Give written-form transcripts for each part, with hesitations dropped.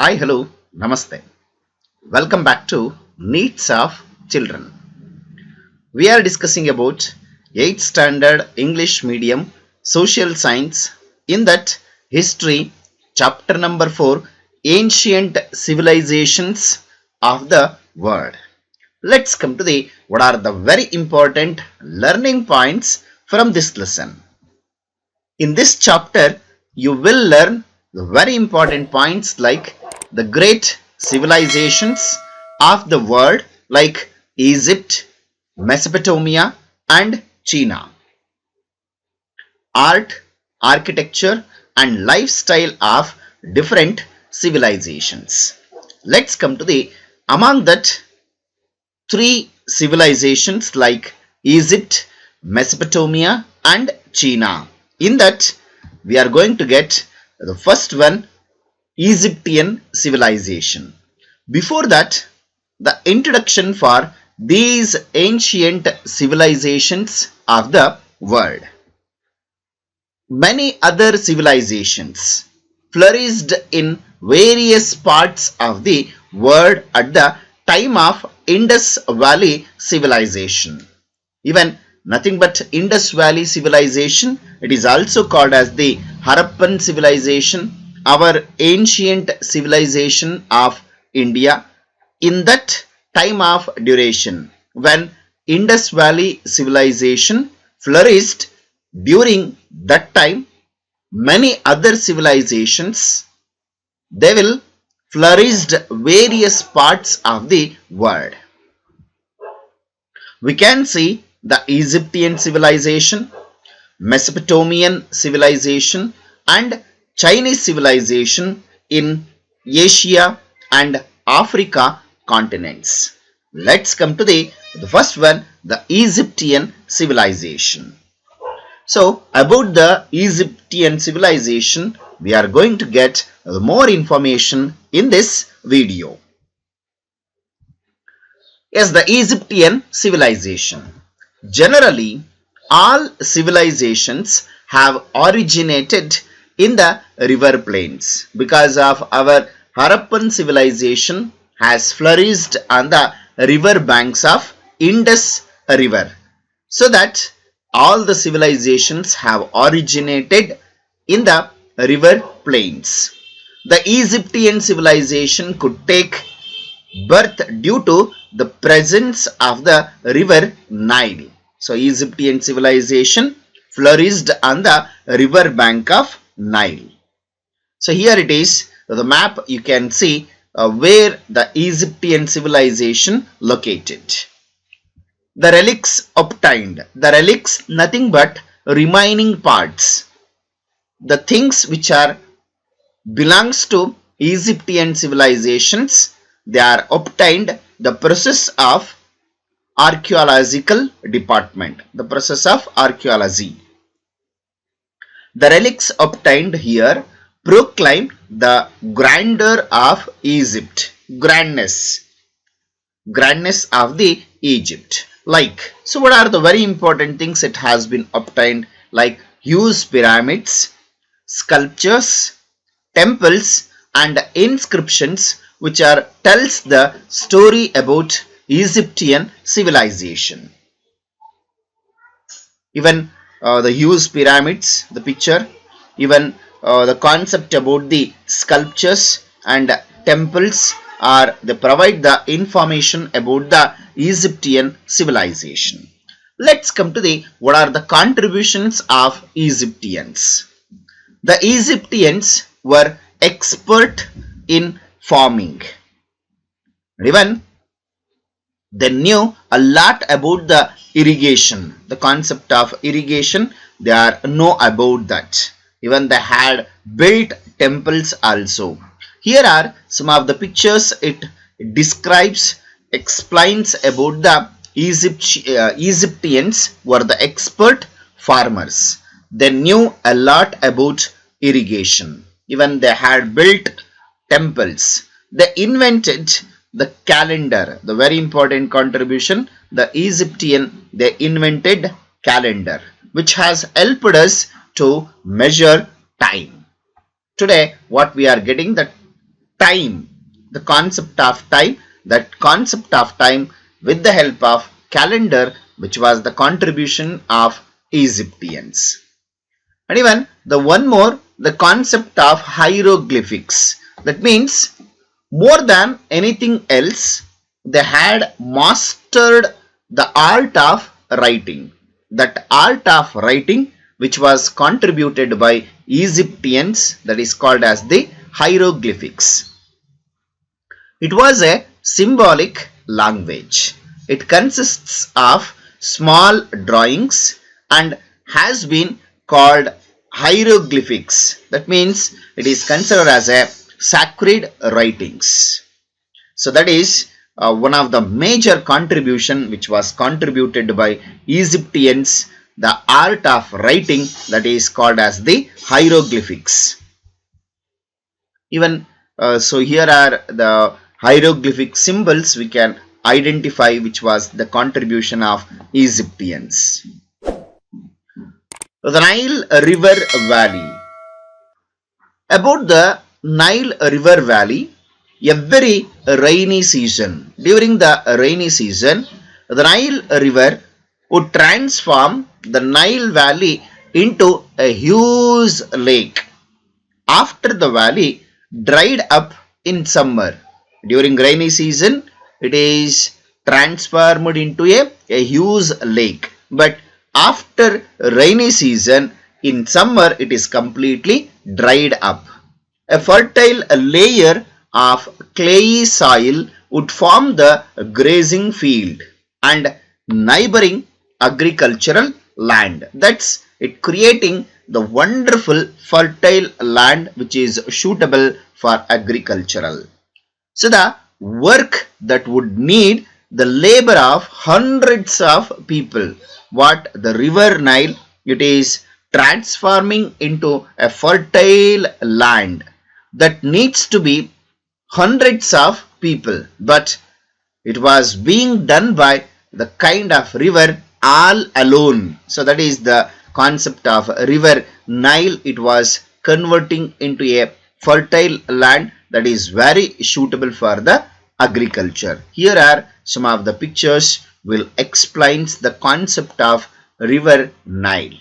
Hi, hello, namaste. Welcome back to Needs of Children. We are discussing about 8th standard English medium social science, in that history chapter number 4, ancient civilizations of the world. Let's come to the what are the very important learning points from this lesson. In this chapter, you will learn the very important points like the great civilizations of the world like Egypt, Mesopotamia and China. Art, architecture and lifestyle of different civilizations. Let's come to the among that three civilizations like Egypt, Mesopotamia and China. In that we are going to get the first one, Egyptian civilization. Before that, the introduction for these ancient civilizations of the world. Many other civilizations flourished in various parts of the world at the time of Indus Valley Civilization. Even nothing but Indus Valley Civilization, it is also called as the Harappan Civilization, our ancient civilization of India. In that time of duration, when Indus Valley Civilization flourished, during that time many other civilizations, they will flourished various parts of the world. We can see the Egyptian civilization, Mesopotamian civilization and Chinese civilization in Asia and Africa continents. Let's come to the first one, the Egyptian civilization. So about the Egyptian civilization, we are going to get more information in this video. Yes, the Egyptian civilization. Generally, all civilizations have originated in the river plains because of our Harappan civilization has flourished on the river banks of Indus River. So that all the civilizations have originated in the river plains. The Egyptian civilization could take birth due to the presence of the river Nile. So Egyptian civilization flourished on the river bank of Nile. So here it is, the map you can see where the Egyptian civilization located. The relics obtained. The relics nothing but remaining parts. The things which are belongs to Egyptian civilizations, they are obtained the process of archaeological department, the process of archaeology. The relics obtained here proclaim the grandeur of Egypt, grandness of the Egypt. Like, so what are the very important things it has been obtained? Like huge pyramids, sculptures, temples and inscriptions which are tells the story about Egyptian civilization. Even the huge pyramids, the picture, even the concept about the sculptures and temples are they provide the information about the Egyptian civilization. Let's come to the what are the contributions of Egyptians. The Egyptians were expert in farming. Even they knew a lot about the irrigation, the concept of irrigation, they are know about that. Even they had built temples also. Here are some of the pictures. It describes, explains about the Egyptians were the expert farmers. They knew a lot about irrigation. Even they had built temples. They invented the calendar, the very important contribution. The Egyptian, they invented calendar, which has helped us to measure time. Today what we are getting, that time, the concept of time, that concept of time with the help of calendar, which was the contribution of Egyptians. And even the one more, the concept of hieroglyphics. That means more than anything else, they had mastered the art of writing. That art of writing which was contributed by Egyptians, that is called as the hieroglyphics. It was a symbolic language. It consists of small drawings and has been called hieroglyphics. That means it is considered as a sacred writings. So that is one of the major contribution which was contributed by Egyptians, the art of writing, that is called as the hieroglyphics. Even so here are the hieroglyphic symbols we can identify which was the contribution of Egyptians. The Nile River Valley. About the Nile River Valley, every rainy season, during the rainy season, the Nile River would transform the Nile Valley into a huge lake. After the valley dried up in summer, during rainy season, it is transformed into a huge lake. But after rainy season, in summer, it is completely dried up. A fertile layer of clayey soil would form the grazing field and neighboring agricultural land. That's it, creating the wonderful fertile land which is suitable for agricultural. So the work that would need the labor of hundreds of people, what the river Nile, it is transforming into a fertile land that needs to be hundreds of people, but it was being done by the kind of river all alone. So that is the concept of river Nile. It was converting into a fertile land that is very suitable for the agriculture. Here are some of the pictures will explains the concept of river Nile.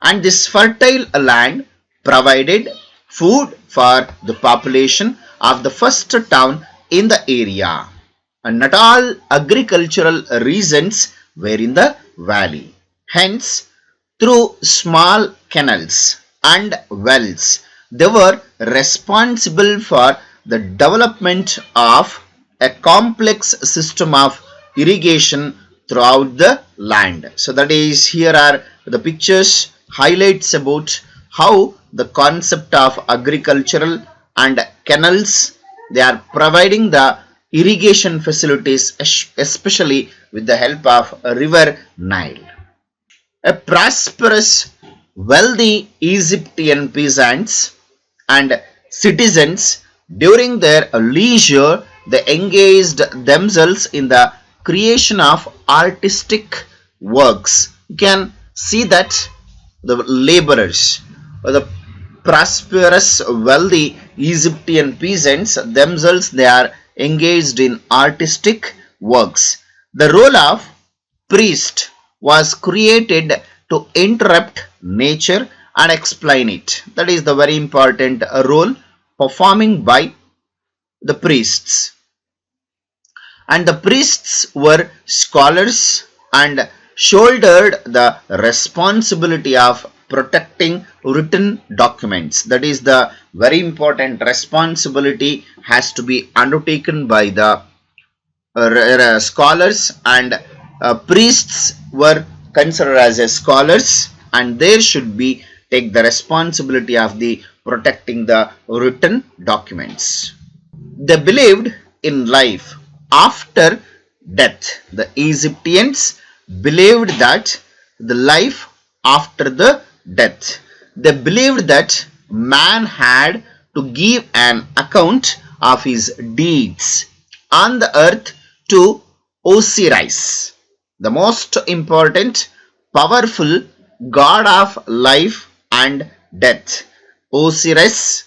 And this fertile land provided food for the population of the first town in the area, and not all agricultural reasons were in the valley. Hence, through small canals and wells, they were responsible for the development of a complex system of irrigation throughout the land. So that is, here are the pictures highlights about how the concept of agricultural and canals, they are providing the irrigation facilities, especially with the help of river Nile. A prosperous, wealthy Egyptian peasants and citizens, during their leisure, they engaged themselves in the creation of artistic works. You can see that the laborers, the prosperous, wealthy Egyptian peasants themselves, they are engaged in artistic works. The role of priest was created to interrupt nature and explain it. That is the very important role performing by the priests. And the priests were scholars and shouldered the responsibility of protecting written documents. That is the very important responsibility has to be undertaken by the scholars, and priests were considered as scholars, and they should be take the responsibility of the protecting the written documents. They believed in life after death. The Egyptians believed that the life after the death. They believed that man had to give an account of his deeds on the earth to Osiris, the most important, powerful god of life and death. Osiris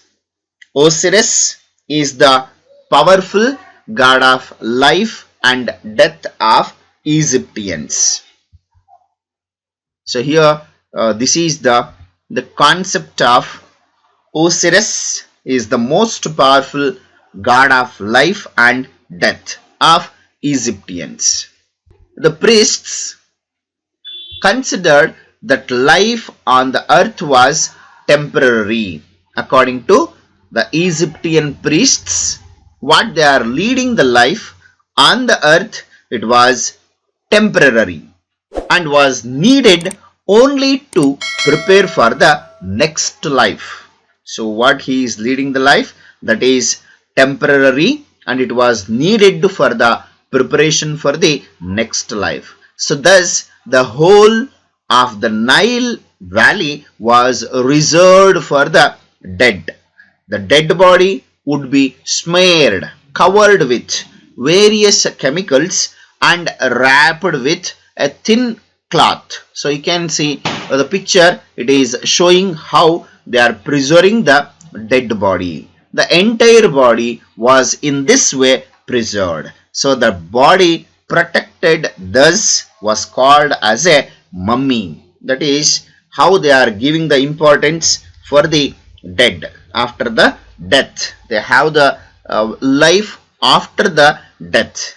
is the powerful god of life and death of Egyptians. So here this is the concept of Osiris is the most powerful god of life and death of Egyptians. The priests considered that life on the earth was temporary. According to the Egyptian priests, what they are leading the life on the earth, it was temporary and was needed only to prepare for the next life. So what he is leading the life, that is temporary, and it was needed for the preparation for the next life. So thus the whole of the Nile valley was reserved for the dead. The dead body would be smeared, covered with various chemicals and wrapped with a thin cloth. So you can see the picture, it is showing how they are preserving the dead body. The entire body was in this way preserved. So the body protected thus was called as a mummy. That is how they are giving the importance for the dead. After the death, they have the life after the death,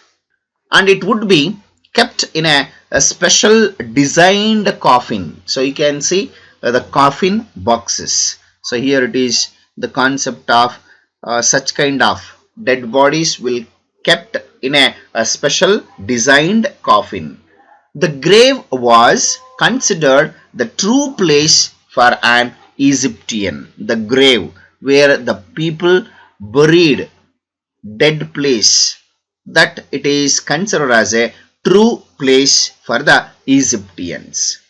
and it would be kept in a special designed coffin. So you can see the coffin boxes. So here it is the concept of such kind of dead bodies will kept in a special designed coffin. The grave was considered the true place for an Egyptian. The grave where the people buried dead place, that it is considered as a true place for the Egyptians.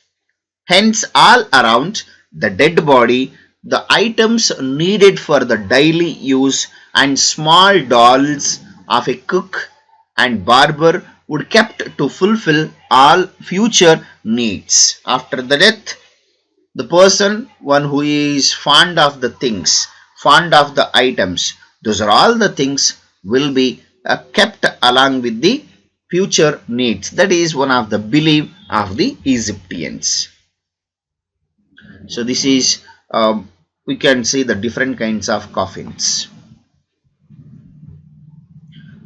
Hence all around the dead body, the items needed for the daily use and small dolls of a cook and barber would kept to fulfill all future needs. After the death, the person, one who is fond of the things, fond of the items, those are all the things will be kept along with the future needs. That is one of the belief of the Egyptians. So this is we can see the different kinds of coffins.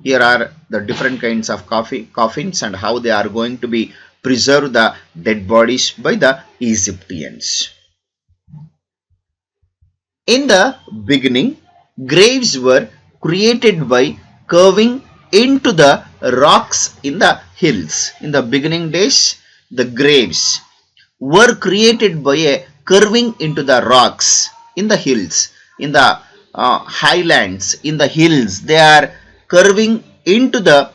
Here are the different kinds of coffins and how they are going to be preserve the dead bodies by the Egyptians. In the beginning, graves were created by carving into the rocks in the hills. In the beginning days, the graves were created by a carving into the rocks in the hills, in the highlands, in the hills. They are carving into the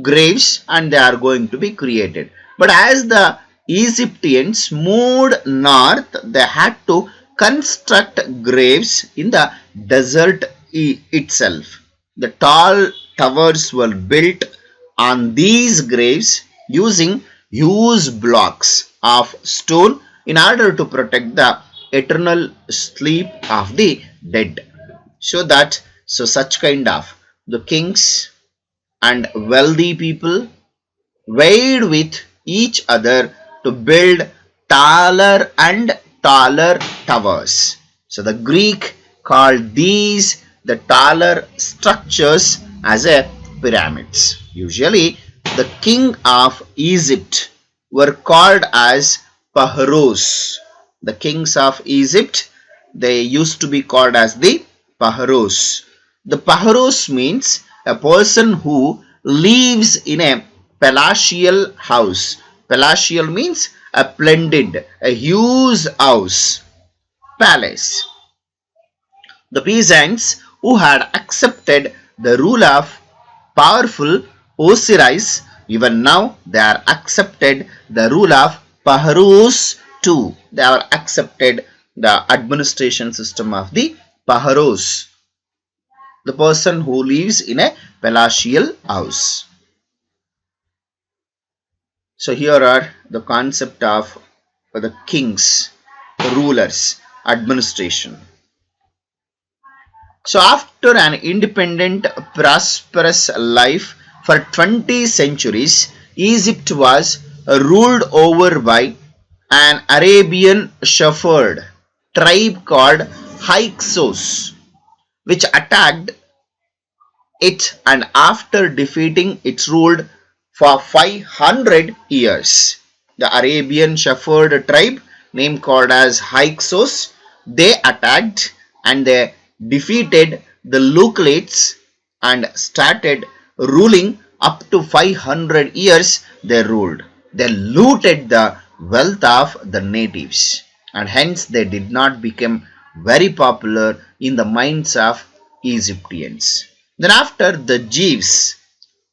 graves and they are going to be created. But as the Egyptians moved north, they had to construct graves in the desert itself. The tall towers were built on these graves using huge blocks of stone in order to protect the eternal sleep of the dead. So such kind of the kings and wealthy people vied with each other to build taller and taller towers. So the Greek called these the taller structures as a pyramids. Usually the king of Egypt were called as pharaohs. The kings of Egypt, they used to be called as the pharaohs. The pharaohs means a person who lives in a palatial house. Palatial means a splendid, a huge house, palace. The peasants who had accepted the rule of powerful Osiris, even now they are accepted the rule of pharaohs too. They are accepted the administration system of the pharaohs, the person who lives in a palatial house. So here are the concept of the kings, the rulers, administration. So after an independent, prosperous life for 20 centuries, Egypt was ruled over by an Arabian shepherd tribe called Hyksos, which attacked it and after defeating it ruled for 500 years. The Arabian shepherd tribe, named called as Hyksos, they attacked and they defeated the Leuclids and started ruling up to 500 years they ruled. They looted the wealth of the natives and hence they did not become very popular in the minds of Egyptians. Then after the Jews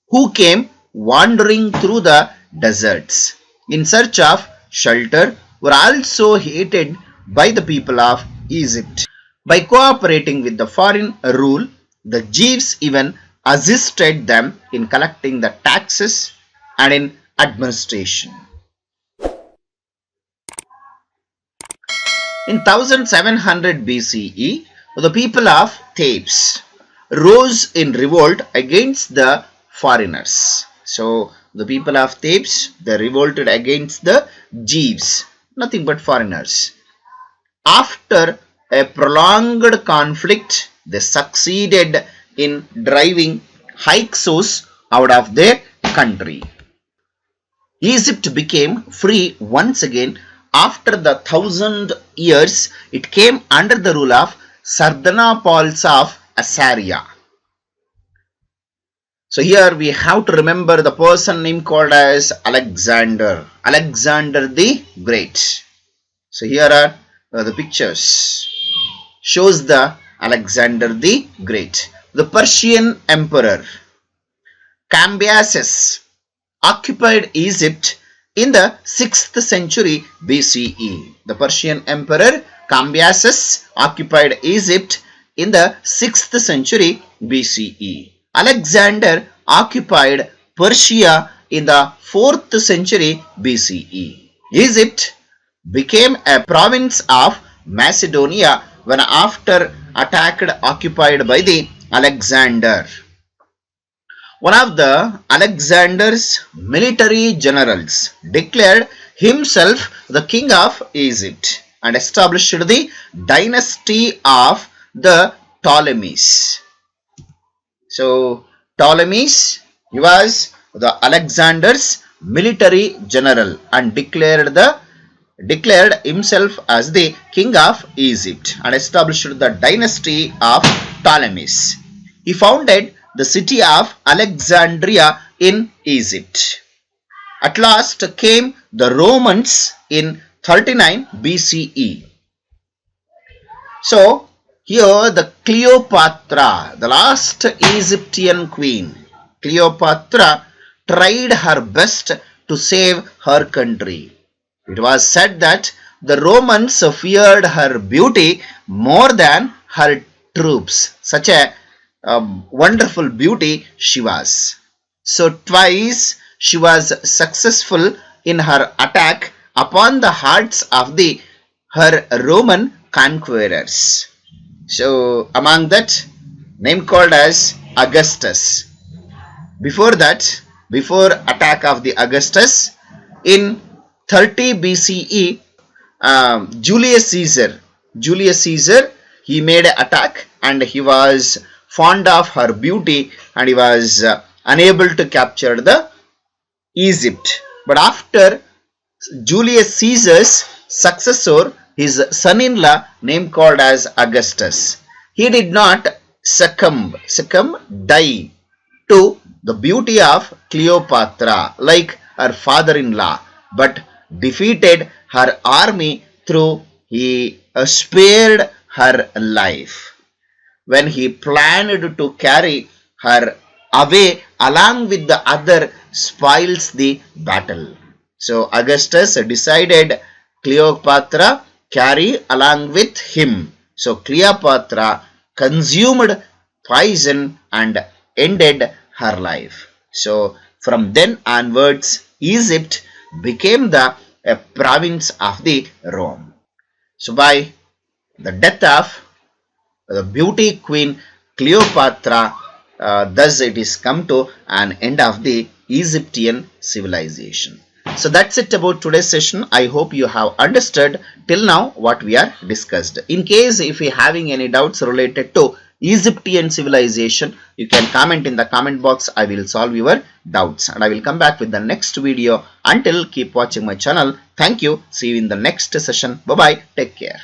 who came wandering through the deserts in search of shelter were also hated by the people of Egypt. By cooperating with the foreign rule, the Jews even assisted them in collecting the taxes and in administration. In 1700 BCE, the people of Thebes rose in revolt against the foreigners. So the people of Thebes, they revolted against the Jews, nothing but foreigners. After a prolonged conflict, they succeeded in driving Hyksos out of their country. Egypt became free once again after the 1000 years. It came under the rule of Sardanapals of Assyria. So here we have to remember the person name called as Alexander the Great. So here are the pictures. Shows the Alexander the Great. The Persian Emperor Cambyses occupied Egypt in the 6th century BCE. The Persian Emperor Cambyses occupied Egypt in the 6th century BCE. Alexander occupied Persia in the 4th century BCE. Egypt became a province of Macedonia when after occupied by the Alexander. One of the Alexander's military generals declared himself the king of Egypt and established the dynasty of the Ptolemies. So Ptolemies, he was the Alexander's military general and declared himself as the king of Egypt and established the dynasty of Ptolemies. He founded the city of Alexandria in Egypt. At last came the Romans in 39 BCE. So here the Cleopatra, the last Egyptian queen, Cleopatra tried her best to save her country. It was said that the Romans feared her beauty more than her troops. Such a wonderful beauty she was. So twice she was successful in her attack upon the hearts of her Roman conquerors. So among that, name called as Augustus. Before attack of the Augustus, in 30 BCE, Julius Caesar, he made an attack and he was fond of her beauty and he was unable to capture the Egypt. But after Julius Caesar's successor, his son-in-law named called as Augustus, he did not die to the beauty of Cleopatra like her father-in-law, but defeated her army through he spared her life when he planned to carry her away along with the other spoils the battle. So Augustus decided Cleopatra carry along with him. So Cleopatra consumed poison and ended her life. So from then onwards, Egypt became the province of the Rome. So by the death of the beauty queen Cleopatra. Thus it is come to an end of the Egyptian civilization. So that's it about today's session. I hope you have understood till now what we are discussed. In case if you having any doubts related to Egyptian civilization, you can comment in the comment box. I will solve your doubts and I will come back with the next video. Until, keep watching my channel. Thank you. See you in the next session. Bye bye. Take care.